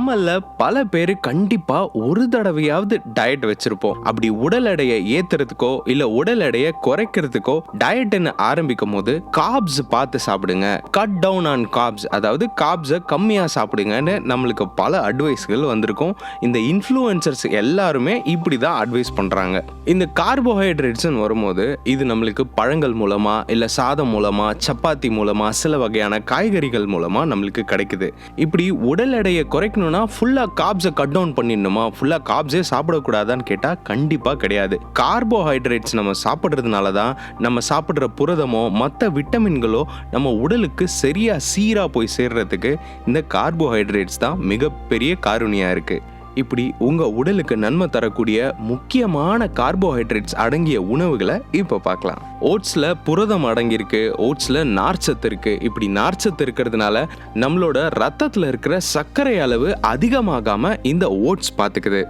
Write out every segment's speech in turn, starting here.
நம்மள பல பேர் கண்டிப்பா ஒரு தடவையாவது டயட் வச்சிருப்போம். அப்படி உடல் எடையை ஏத்துறதுக்கோ இல்ல உடல் எடையை குறைக்கிறதுக்கோ டயட்னு ஆரம்பிக்கும் போது கார்ப்ஸ் பார்த்து சாப்பிடுங்க, கட் டவுன் ஆன் கார்ப்ஸ், அதாவது கார்ப்ஸை கம்மியா சாப்பிடுங்கன்னு நம்மளுக்கு பல அட்வைஸ்கள் வந்திருக்கும். இந்த இன்ஃப்ளூயன்சர்ஸ் எல்லாருமே இப்படிதான் அட்வைஸ் பண்றாங்க. இந்த கார்போஹைட்ரேட்ஸ் வரும்போது இது நம்மளுக்கு பழங்கள் மூலமா இல்ல சாதம் மூலமா சப்பாத்தி மூலமா சில வகையான காய்கறிகள் மூலமா நம்மளுக்கு கிடைக்குது. இப்படி உடல் எடையை குறைக்கணும்னா ஃபுல்லா கார்ப்ஸை கட் டவுன் பண்ணிடணுமா, ஃபுல்லா கார்ப்ஸே சாப்பிடக்கூடாதான்னு கேட்டா கண்டிப்பா கிடையாது. கார்போஹைட்ரேட்ஸ் நம்ம சாப்பிட்றதுனால தான் நம்ம சாப்பிட்ற புரதமோ மற்ற விட்டமின்களோ நம்ம உடலுக்கு சரியா சீரா போய் சேர்றதுக்கு இந்த கார்போஹைட்ரேட்ஸ் தான் மிகப்பெரிய காரணியா இருக்கு. இப்படி உங்க உடலுக்கு நன்மை தரக்கூடிய முக்கியமான கார்போஹைட்ரேட்ஸ் அடங்கிய உணவுகளை இப்ப பார்க்கலாம். ஓட்ஸ்ல புரதம் அடங்கியிருக்கு, ஓட்ஸ்ல நார்ச்சத்து இருக்கு. இப்படி நார்ச்சத்து இருக்கிறதுனால நம்மளோட ரத்தத்துல இருக்கிற சர்க்கரை அளவு அதிகமாகாம இந்த ஓட்ஸ் பார்த்துக்குது.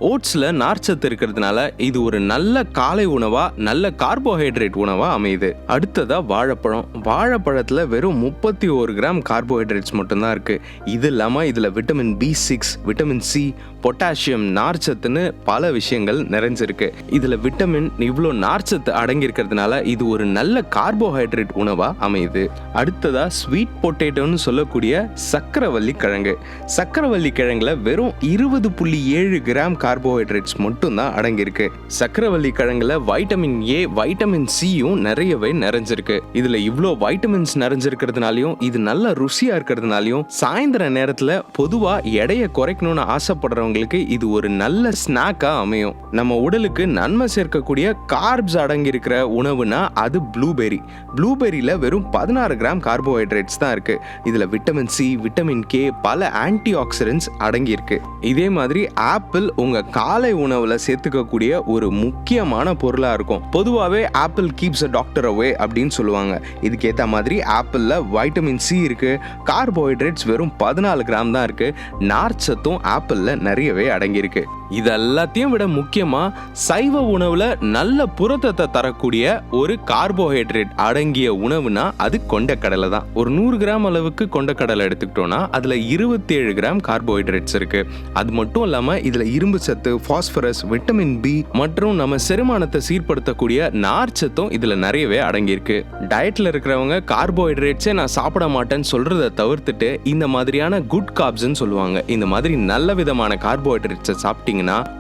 ஓட்ஸ்ல நார்ச்சத்து இருக்கிறதுனால இது ஒரு நல்ல காலை உணவா, நல்ல கார்போஹைட்ரேட் உணவா அமையுது. அடுத்ததா வாழைப்பழம். வாழைப்பழத்துல வெறும் 31 கிராம் கார்போஹைட்ரேட்ஸ் மட்டும்தான் இருக்கு. இது இல்லாம இதுல vitamin B6, vitamin C, potassium, நார்ச்சத்துன்னு பல விஷயங்கள் நிறைஞ்சிருக்கு. இதுல விட்டமின் இவ்வளோ நார்ச்சத்து அடங்கி இருக்கிறதுனால இது ஒரு நல்ல கார்போஹைட்ரேட் உணவா அமையுது. அடுத்ததா ஸ்வீட் பொட்டேட்டோன்னு சொல்லக்கூடிய சக்கரவள்ளி கிழங்கு. சக்கரவள்ளி கிழங்குல வெறும் 20.7 கிராம் கார்போஹைட்ரேட்ஸ் மட்டும் தான் அடங்கியிருக்கு. சக்கரவள்ளி கிழங்குல வைட்டமின் A, வைட்டமின் Cயும் நிறையவே நிறைஞ்சிருக்கு. இதுல இவ்வளோ வைட்டமின்ஸ் நிறைஞ்சிருக்கிறதுனாலையும் இது நல்ல ருசியா இருக்கிறதுனாலையும் சாயந்தர நேரத்துல பொதுவா எடையை குறைக்கணும்னு ஆசைப்படுறவங்களுக்கு இது ஒரு நல்ல ஸ்நாக்கா அமையும். நம்ம உடலுக்கு நன்மை சேர்க்கக்கூடிய கார்ப்ஸ் அடங்கி இருக்கிற உணவுனா அது ப்ளூபெர்ரி. ப்ளூபெர்ரியில வெறும் 16 கிராம் கார்போஹைட்ரேட்ஸ் தான் இருக்கு. இதுல விட்டமின் C, விட்டமின் K, பல ஆன்டி ஆக்சிடென்ட்ஸ் அடங்கி இருக்கு. இதே மாதிரி ஆப்பிள் உங்க காலை உணவுல சேர்த்துக்கக்கூடிய ஒரு முக்கியமான பொருளா இருக்கும். பொதுவாகவே ஆப்பிள் கீப்ஸ் அ டாக்டர் அவே அப்படின்னு சொல்லுவாங்க. இதுக்கு ஏற்ற மாதிரி ஆப்பிள்ல வைட்டமின் C இருக்கு. கார்போஹைட்ரேட்ஸ் வெறும் 14 கிராம் தான் இருக்கு. நார்ச்சத்தும் ஆப்பிள்ல நிறையவே அடங்கியிருக்கு. இது எல்லாத்தையும் விட முக்கியமா சைவ உணவுல நல்ல புரதத்தை தரக்கூடிய ஒரு கார்போஹைட்ரேட் அடங்கிய உணவுனா அது கொண்டக்கடலை தான். ஒரு 100 கிராம் அளவுக்கு கொண்டக்கடலை எடுத்துக்கிட்டோம்னா அதுல 27 கிராம் கார்போஹைட்ரேட்ஸ் இருக்கு. அது மட்டும் இல்லாம இதுல இரும்பு சத்து, பாஸ்பரஸ், விட்டமின் B மற்றும் நம்ம செரிமானத்தை சீர்படுத்தக்கூடிய நார்ச்சத்தும் இதுல நிறையவே அடங்கியிருக்கு. டயட்ல இருக்கிறவங்க கார்போஹைட்ரேட்ஸே நான் சாப்பிட மாட்டேன்னு சொல்றதை தவிர்த்துட்டு இந்த மாதிரியான குட் கார்ப்ஸ்ன்னு சொல்லுவாங்க. இந்த மாதிரி நல்ல விதமான கார்போஹைட்ரேட்ஸை சாப்பிட்டீங்க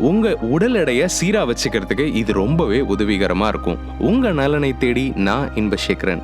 உங்க உடல் எடையை சீரா வச்சுக்கிறதுக்கு இது ரொம்பவே உதவிகரமா இருக்கும். உங்க நலனை தேடி நான் இன்பசேகரன்.